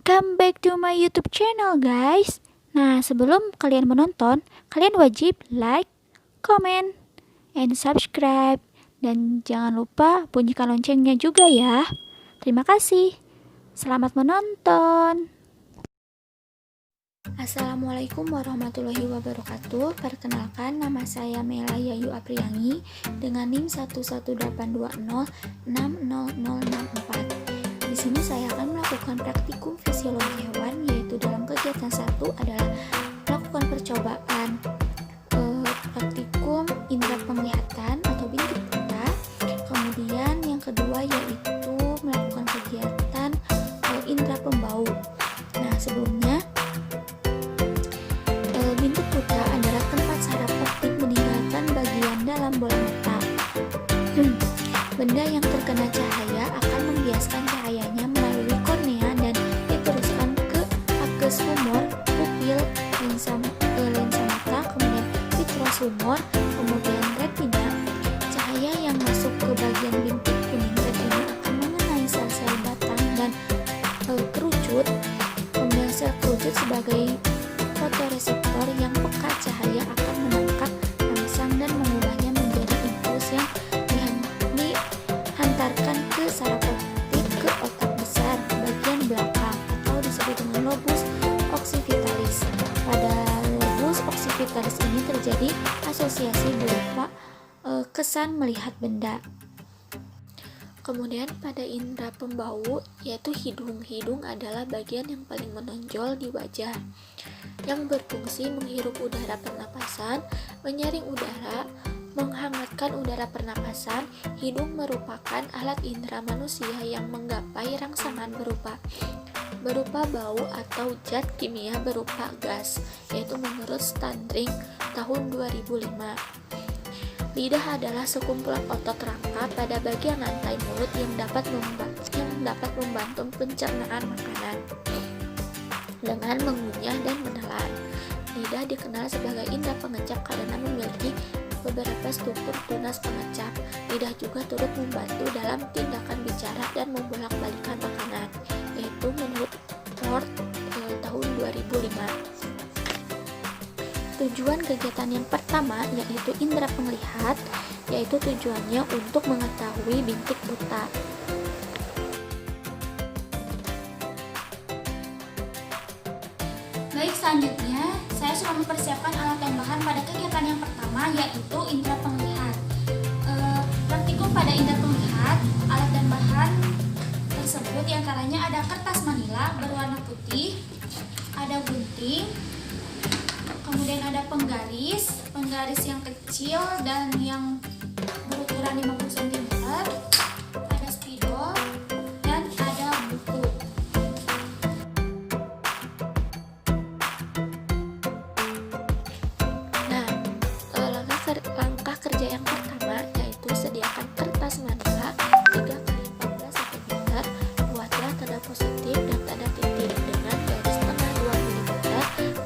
Welcome back to my YouTube channel, guys. Nah, sebelum kalian menonton, kalian wajib like, comment, and subscribe. Dan jangan lupa bunyikan loncengnya juga ya. Terima kasih. Selamat menonton. Assalamualaikum warahmatullahi wabarakatuh. Perkenalkan, nama saya Mela Yayu Apriyangi dengan NIM 11820600064. Di sini saya akan melakukan praktikum fisiologi hewan, yaitu dalam kegiatan 1 adalah melakukan percobaan praktikum indera penglihatan atau bintik buta. Kemudian yang kedua yaitu melakukan kegiatan indera pembau. Nah, sebelumnya bintik buta adalah tempat saraf optik meninggalkan bagian dalam bola mata. Benda yang terkena cahaya akan membiaskan cahayanya melalui kornea dan diteruskan ke aqueous humor, pupil, lensa mata, kemudian vitreous humor, kemudian retina. Cahaya yang masuk ke bagian bintik kuning retina akan mengenai sel-sel batang dan kerucut. Kemudian sel kerucut sebagai fotoreseptor yang peka cahaya akan menangkap, merangsang, dan mengubahnya menjadi impuls yang dihantarkan ke saraf optik ke otak besar bagian belakang atau disebut dengan lobus occipitalis. Pada lobus occipitalis ini terjadi asosiasi berupa kesan melihat benda. Kemudian pada indera pembau, yaitu hidung. Hidung adalah bagian yang paling menonjol di wajah, yang berfungsi menghirup udara pernapasan, menyaring udara, menghangatkan udara pernapasan. Hidung merupakan alat indera manusia yang menggapai rangsangan berupa bau atau zat kimia berupa gas, yaitu menurut Standring tahun 2005. Lidah adalah sekumpulan otot rangka pada bagian lantai mulut yang dapat membantu pencernaan makanan dengan mengunyah dan menelan. Lidah dikenal sebagai indera pengecap karena memiliki beberapa struktur tunas pengecap. Lidah juga turut membantu dalam tindakan bicara dan membolak-balikan makanan, yaitu menurut Ford tahun 2005. Tujuan kegiatan yang pertama yaitu indera penglihat, yaitu tujuannya untuk mengetahui bintik buta. Baik, selanjutnya saya sudah mempersiapkan alat dan bahan pada kegiatan yang pertama, yaitu indera penglihat. Praktikum pada indera penglihat, alat dan bahan tersebut diantaranya ada kertas manila berwarna putih, ada gunting, kemudian ada penggaris yang kecil dan yang berukuran 50 cm, ada spidol, dan ada buku. Nah, langkah kerja yang pertama yaitu sediakan kertas manila 3x14 cm, buatlah tanda positif dan tanda titik dengan garis tengah 2 mm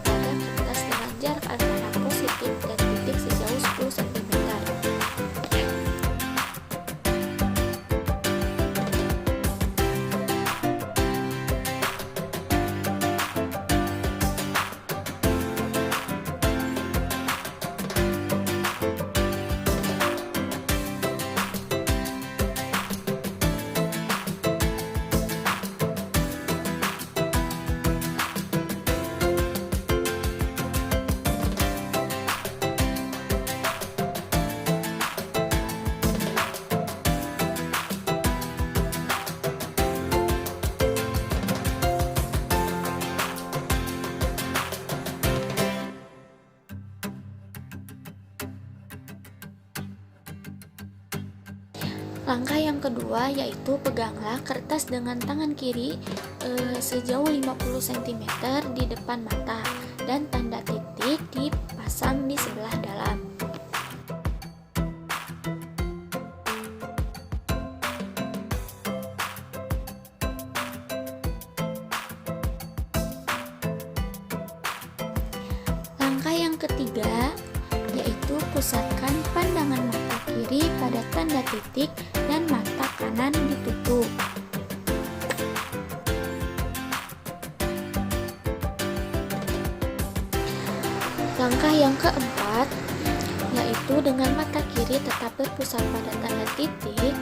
pada kertas dengan jarak antara positif dan titik sejauh 10 cm. Langkah yang kedua yaitu peganglah kertas dengan tangan kiri sejauh 50 cm di depan mata dan tanda titik dipasang di sebelah dalam. Langkah yang ketiga yaitu pusatkan pandangan mata kiri pada tanda titik dan mata kanan ditutup. Langkah yang keempat yaitu dengan mata kiri tetap berpusat pada tanda titik,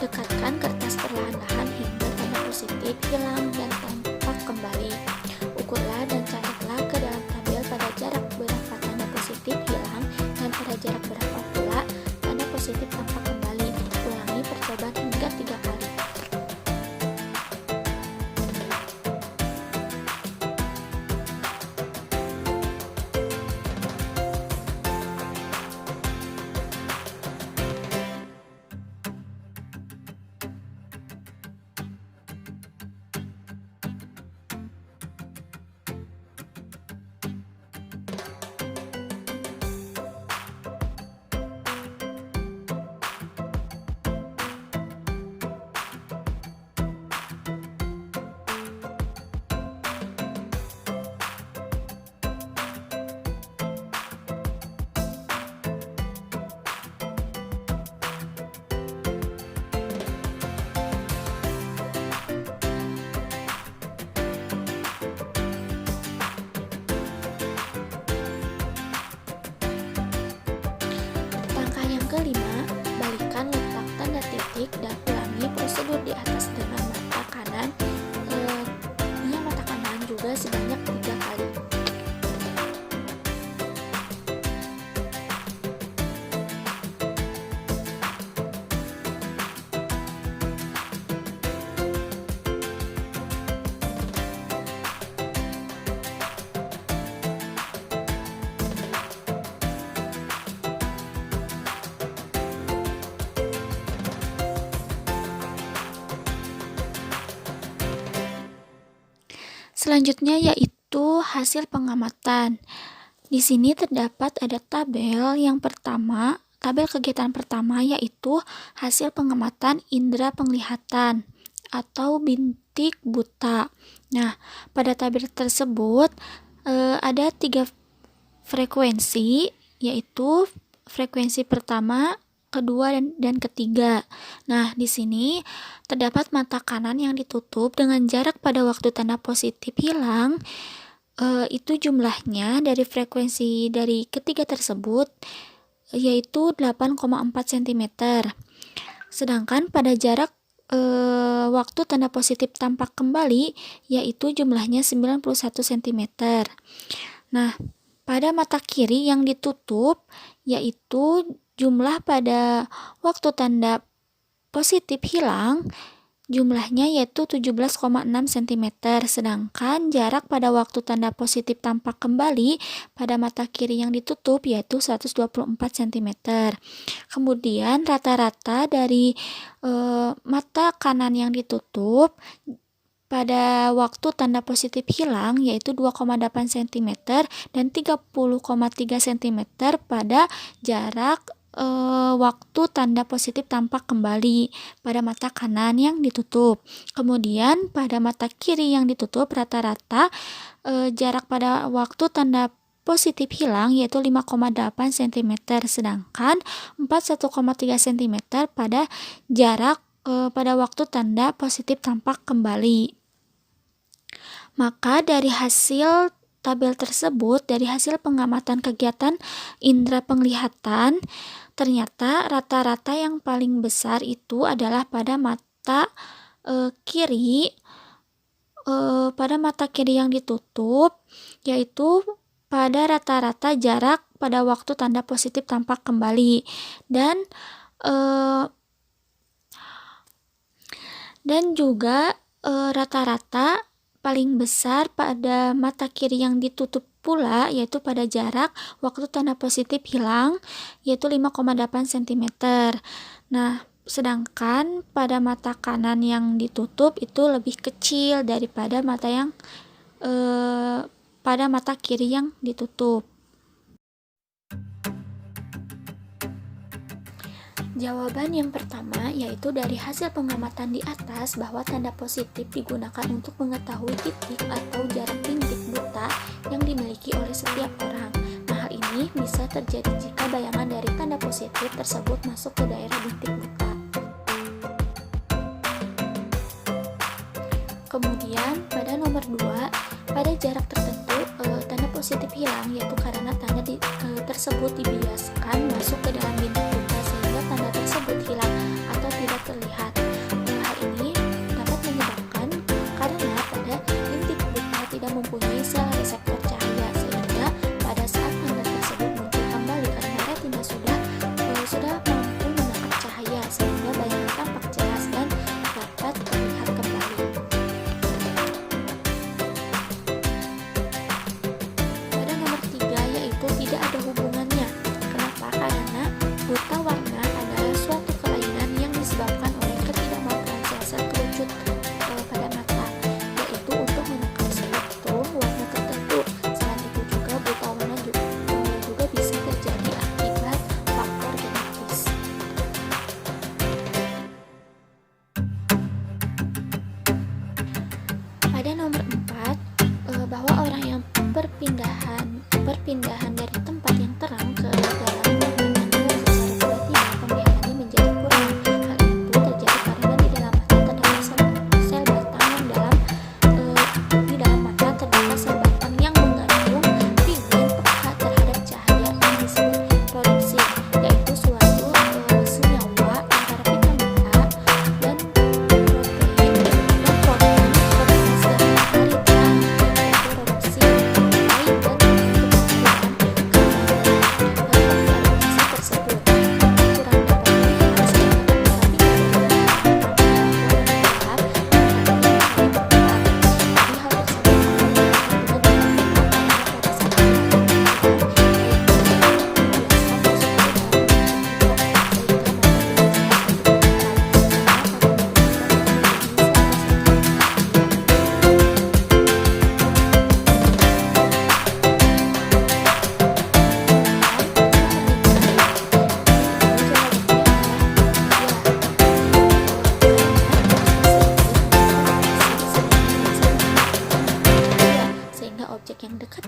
dekatkan kertas perlahan-lahan hingga tanda positif hilang dan tampak kembali. Ukurlah dan catatlah ke dalam tabel pada jarak berapa tanda positif hilang dan pada jarak berapa pula tanda positif tampak kembali. Ulangi percobaan hingga 3 kali. Langkah yang kelima, balikan letak tanda titik dan ulangi prosedur di atas dengan mata kanan juga sebanyak 3 kali. Selanjutnya yaitu hasil pengamatan. Di sini terdapat ada tabel yang pertama, tabel kegiatan pertama yaitu hasil pengamatan indera penglihatan atau bintik buta. Nah, pada tabel tersebut ada 3 frekuensi, yaitu frekuensi pertama, kedua, dan ketiga. Nah, di sini terdapat mata kanan yang ditutup dengan jarak pada waktu tanda positif hilang, itu jumlahnya dari frekuensi dari ketiga tersebut yaitu 8,4 cm. Sedangkan pada jarak waktu tanda positif tampak kembali yaitu jumlahnya 91 cm. Nah, pada mata kiri yang ditutup yaitu jumlah pada waktu tanda positif hilang jumlahnya yaitu 17,6 cm, sedangkan jarak pada waktu tanda positif tampak kembali pada mata kiri yang ditutup yaitu 124 cm. Kemudian rata-rata dari mata kanan yang ditutup pada waktu tanda positif hilang yaitu 2,8 cm dan 30,3 cm pada jarak waktu tanda positif tampak kembali pada mata kanan yang ditutup. Kemudian pada mata kiri yang ditutup rata-rata jarak pada waktu tanda positif hilang yaitu 5,8 cm, sedangkan 41,3 cm pada jarak pada waktu tanda positif tampak kembali. Maka dari hasil tabel tersebut, dari hasil pengamatan kegiatan indera penglihatan, ternyata rata-rata yang paling besar itu adalah pada mata kiri, pada mata kiri yang ditutup, yaitu pada rata-rata jarak pada waktu tanda positif tampak kembali, dan juga rata-rata paling besar pada mata kiri yang ditutup pula yaitu pada jarak waktu tanda positif hilang yaitu 5,8 cm. Nah, sedangkan pada mata kanan yang ditutup itu lebih kecil daripada pada mata kiri yang ditutup. Jawaban yang pertama yaitu dari hasil pengamatan di atas bahwa tanda positif digunakan untuk mengetahui titik atau jarak bintik buta yang dimiliki oleh setiap orang. Nah, hal ini bisa terjadi jika bayangan dari tanda positif tersebut masuk ke daerah bintik buta. Kemudian pada nomor 2, pada jarak tertentu tanda positif hilang, yaitu karena tanda tersebut dibiasakan masuk ke dalam bintang buta sehingga tanda tersebut hilang atau tidak terlihat. Hal ini dapat menyebabkan karena pada inti buta tidak mempunyai sel reseptor cahaya, sehingga pada saat tanda tersebut muncul kembali karena retina sudah mampu menangkap cahaya, sehingga bayangan tampak jelas dan dapat terlihat kembali. Pada nomor 3 yaitu tidak ada hubungannya. Kenapa? Karena buta warna adalah suatu kelainan yang disebabkan oleh ketidakmampuan sel-sel kerucut pada mata, yaitu untuk menangkap spektrum warna tertentu. Selain itu juga buta warna juga bisa terjadi akibat faktor genetis. Pada nomor 4, bahwa orang yang perpindahan dari tempat yang terang ke dalam ruangan yang gelap secara tiba-tiba penglihatannya menjadi kurang. Hal itu terjadi karena di dalam mata terdapat sel batang yang mengandung pigmen peka terhadap cahaya yang disebut rodopsin, yaitu suatu senyawa antara vitamin A dan protein berproses dari terang, yaitu rodopsin. Objek yang dekat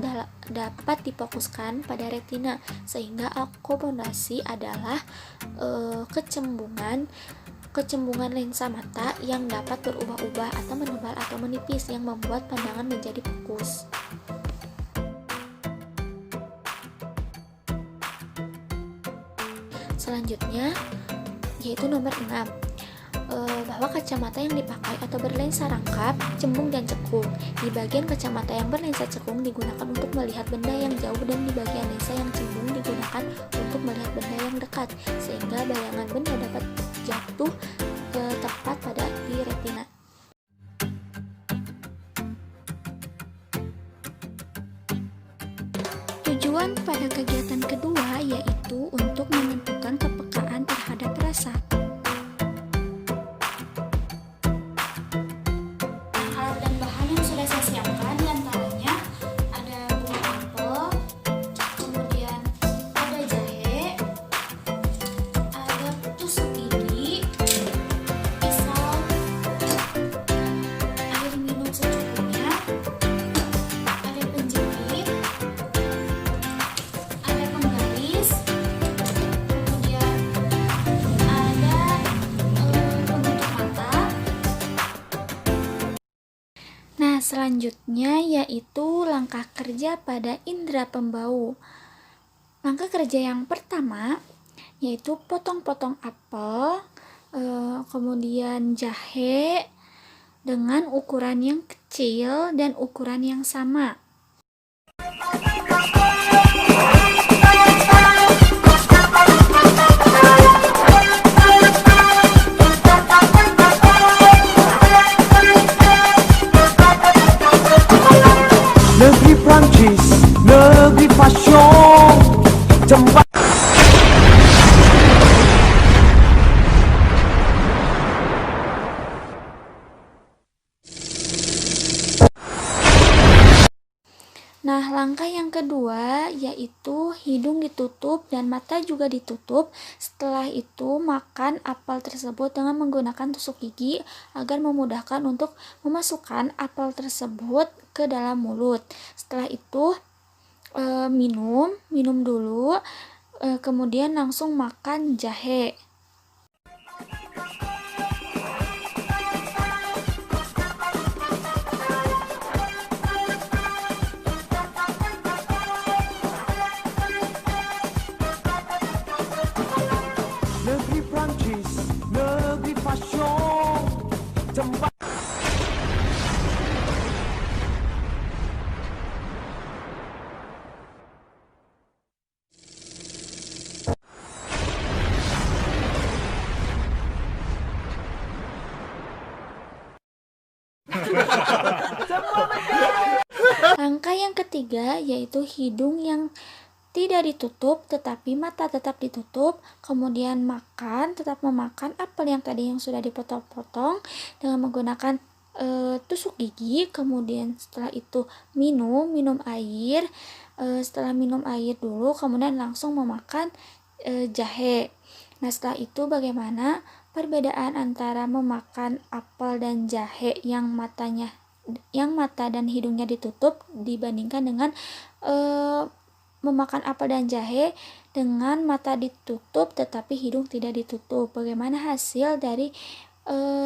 dapat difokuskan pada retina, sehingga akomodasi adalah kecembungan lensa mata yang dapat berubah-ubah atau menebal atau menipis yang membuat pandangan menjadi fokus. Selanjutnya yaitu nomor 6, bahwa kacamata yang dipakai atau berlensa rangkap, cembung dan cekung. Di bagian kacamata yang berlensa cekung digunakan untuk melihat benda yang jauh, dan di bagian lensa yang cembung digunakan untuk melihat benda yang dekat, sehingga bayangan benda dapat jatuh tepat pada di retina. Tujuan pada kegiatan kedua yaitu untuk menentukan kepekaan terhadap rasa. Saya siapkan diantaranya ada buah apel, kemudian ada jahe, ada tusuk gigi, pisau, air minum secukupnya, ada penjepit, ada penggaris, kemudian ada penutup mata. Nah, selanjutnya yaitu langkah kerja pada indera pembau. Langkah kerja yang pertama yaitu potong-potong apel, kemudian jahe dengan ukuran yang kecil dan ukuran yang sama. Negeri Prancis, negeri fashion, tempat Nah, langkah yang kedua yaitu hidung ditutup dan mata juga ditutup. Setelah itu, makan apel tersebut dengan menggunakan tusuk gigi agar memudahkan untuk memasukkan apel tersebut ke dalam mulut. Setelah itu, minum dulu, kemudian langsung makan jahe. Langkah yang ketiga yaitu hidung yang tidak ditutup tetapi mata tetap ditutup, kemudian makan, tetap memakan apel yang tadi yang sudah dipotong-potong dengan menggunakan tusuk gigi. Kemudian setelah itu minum air. Setelah minum air dulu, kemudian langsung memakan jahe. Nah, setelah itu bagaimana perbedaan antara memakan apel dan jahe yang mata dan hidungnya ditutup dibandingkan dengan memakan apel dan jahe dengan mata ditutup tetapi hidung tidak ditutup? Bagaimana hasil dari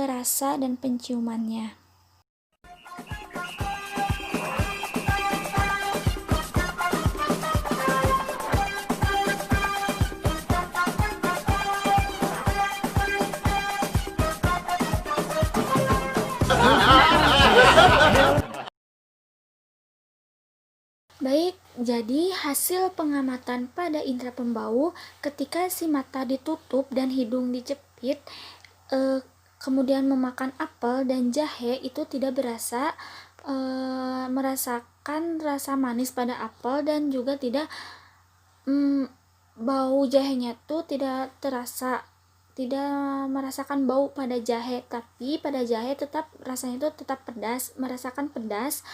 rasa dan penciumannya? Baik, jadi hasil pengamatan pada indera pembau ketika si mata ditutup dan hidung dijepit, kemudian memakan apel dan jahe itu tidak merasakan rasa manis pada apel dan juga tidak bau jahenya tuh tidak terasa, tidak merasakan bau pada jahe, tapi pada jahe tetap rasanya itu tetap pedas, merasakan pedas.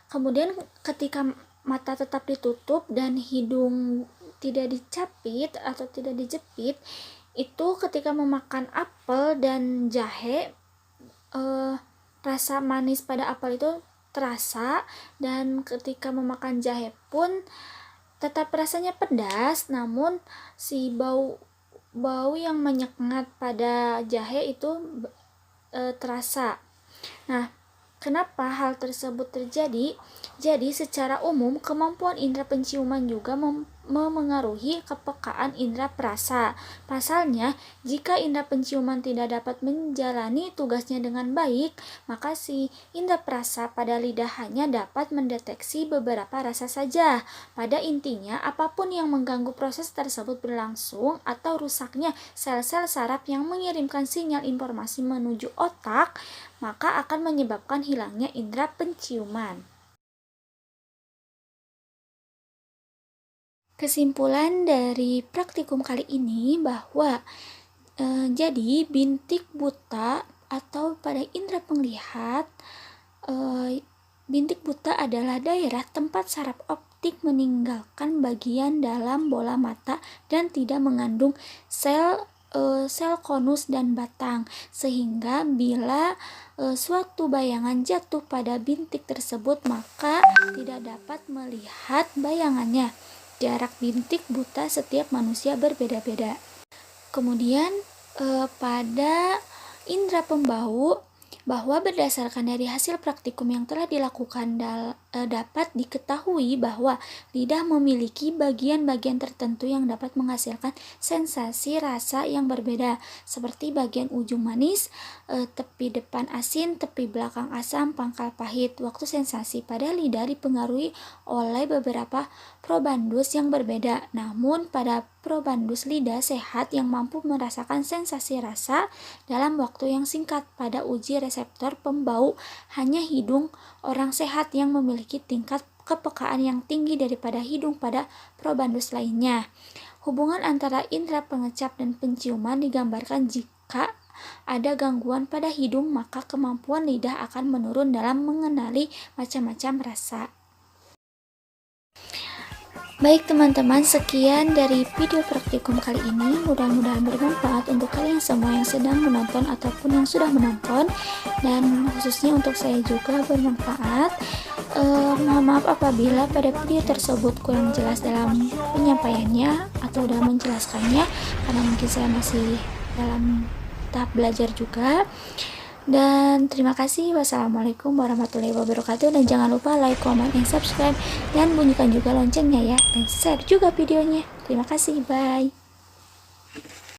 Kemudian ketika mata tetap ditutup dan hidung tidak dicapit atau tidak dijepit, itu ketika memakan apel dan jahe, rasa manis pada apel itu terasa, dan ketika memakan jahe pun tetap rasanya pedas, namun si bau yang menyengat pada jahe itu terasa. Nah, kenapa hal tersebut terjadi? Jadi secara umum kemampuan indera penciuman juga memengaruhi kepekaan indera perasa. Pasalnya, jika indera penciuman tidak dapat menjalani tugasnya dengan baik, maka si indera perasa pada lidah hanya dapat mendeteksi beberapa rasa saja. Pada intinya, apapun yang mengganggu proses tersebut berlangsung atau rusaknya sel-sel saraf yang mengirimkan sinyal informasi menuju otak, maka akan menyebabkan hilangnya indera penciuman. Kesimpulan dari praktikum kali ini bahwa jadi bintik buta atau pada indera penglihat, bintik buta adalah daerah tempat saraf optik meninggalkan bagian dalam bola mata dan tidak mengandung sel konus dan batang, sehingga bila suatu bayangan jatuh pada bintik tersebut maka tidak dapat melihat bayangannya. Jarak bintik buta setiap manusia berbeda-beda. Kemudian pada indera pembau, bahwa berdasarkan dari hasil praktikum yang telah dilakukan dapat diketahui bahwa lidah memiliki bagian-bagian tertentu yang dapat menghasilkan sensasi rasa yang berbeda, seperti bagian ujung manis, tepi depan asin, tepi belakang asam, pangkal pahit. Waktu sensasi pada lidah dipengaruhi oleh beberapa probandus yang berbeda. Namun pada probandus lidah sehat yang mampu merasakan sensasi rasa dalam waktu yang singkat. Pada uji reseptor pembau, hanya hidung orang sehat yang memiliki tingkat kepekaan yang tinggi daripada hidung pada probandus lainnya. Hubungan antara indera pengecap dan penciuman digambarkan jika ada gangguan pada hidung, maka kemampuan lidah akan menurun dalam mengenali macam-macam rasa. Baik teman-teman, sekian dari video praktikum kali ini. Mudah-mudahan bermanfaat untuk kalian semua yang sedang menonton ataupun yang sudah menonton, dan khususnya untuk saya juga bermanfaat. Mohon maaf apabila pada video tersebut kurang jelas dalam penyampaiannya atau dalam menjelaskannya, karena mungkin saya masih dalam tahap belajar juga. Dan terima kasih. Wassalamualaikum warahmatullahi wabarakatuh. Dan jangan lupa like, comment, dan subscribe, dan bunyikan juga loncengnya ya, dan share juga videonya. Terima kasih, bye.